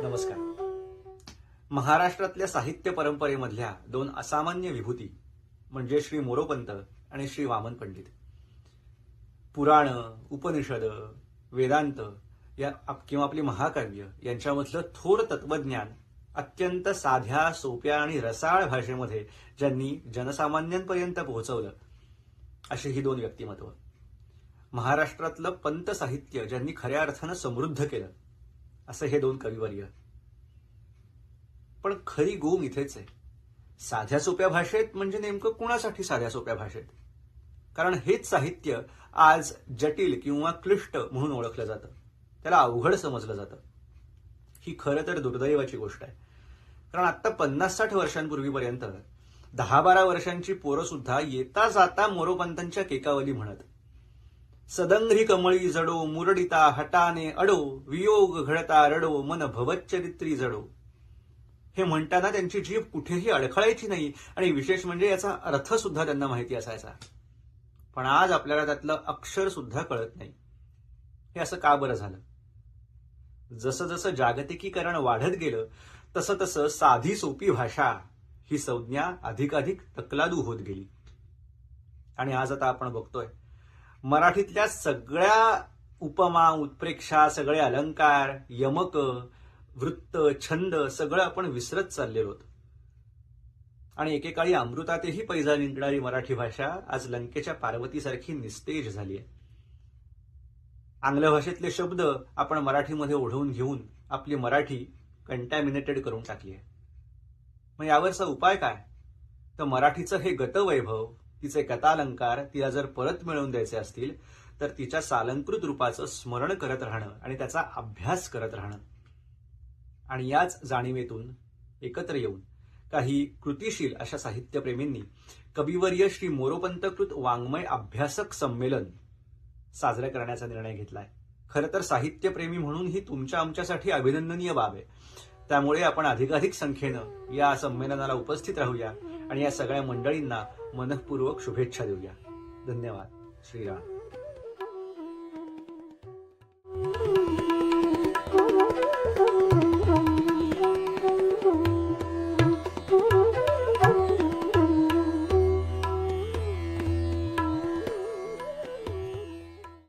नमस्कार. महाराष्ट्रातल्या साहित्य परंपरेमधल्या दोन असामान्य विभूती म्हणजे श्री मोरोपंत आणि श्री वामन पंडित. पुराण, उपनिषद, वेदांत या किंवा आपली महाकाव्य यांच्यामधलं थोर तत्वज्ञान अत्यंत साध्या, सोप्या आणि रसाळ भाषेमध्ये ज्यांनी जनसामान्यांपर्यंत पोहोचवलं अशी ही दोन व्यक्तिमत्व. महाराष्ट्रातलं पंत साहित्य ज्यांनी खऱ्या अर्थानं समृद्ध केलं असं हे दोन कविवर्य. पण खरी गोम इथेच आहे. साध्या सोप्या भाषेत म्हणजे नेमकं कुणासाठी साध्या सोप्या भाषेत? कारण हेच साहित्य आज जटिल किंवा क्लिष्ट म्हणून ओळखलं जातं, त्याला अवघड समजलं जातं. ही खरं तर दुर्दैवाची गोष्ट आहे. कारण आता 50-60 वर्षांपूर्वीपर्यंत 10-12 वर्षांची पोरं सुद्धा येता जाता मोरोपंतांच्या केकावली म्हणत. सदंघ्री कमळी जडो, मुरडिता हटाने अडो, वियोग घडता रडो, मन भवच्चरित्री जडो. हे म्हणताना त्यांची जीभ कुठेही अडखळायची नाही आणि विशेष म्हणजे याचा अर्थ सुद्धा त्यांना माहिती असायचा. पण आज आपल्याला त्यातलं अक्षर सुद्धा कळत नाही. हे असं का बरं झालं? जसं जसं जागतिकीकरण वाढत गेलं तसं तसं साधी सोपी भाषा ही संज्ञा अधिकाधिक तकलादू होत गेली. आणि आज आता आपण बघतोय मराठीतल्या सगळ्या उपमा, उत्प्रेक्षा, सगळे अलंकार, यमक, वृत्त, छंद सगळं आपण विसरत चाललेलो आहोत. आणि एकेकाळी अमृतातेही पैजा निंकणारी मराठी भाषा आज लंकेच्या पार्वतीसारखी निस्तेज झाली आहे. आंग्ल भाषेतले शब्द आपण मराठीमध्ये ओढवून घेऊन आपली मराठी कंटॅमिनेटेड करून टाकली आहे. मग यावरचा उपाय काय? तर मराठीचं हे गतवैभव, तिचे कथालंकार तिला जर परत मिळवून द्यायचे असतील तर तिच्या सालंकृत रूपाचं स्मरण करत राहणं आणि त्याचा अभ्यास करत राहणं. आणि याच जाणीवेतून एकत्र येऊन काही कृतिशील अशा साहित्यप्रेमींनी कविवर्य श्री मोरोपंतकृत वाङ्मय अभ्यासक संमेलन साजरं करण्याचा निर्णय घेतलाय. खरं तर साहित्यप्रेमी म्हणून ही तुमच्या आमच्यासाठी अभिनंदनीय बाब आहे. त्यामुळे आपण अधिकाधिक संख्येनं या संमेलनाला उपस्थित राहूया आणि या सगळ्या मंडळींना मनःपूर्वक शुभेच्छा देऊया. धन्यवाद. श्रीराम.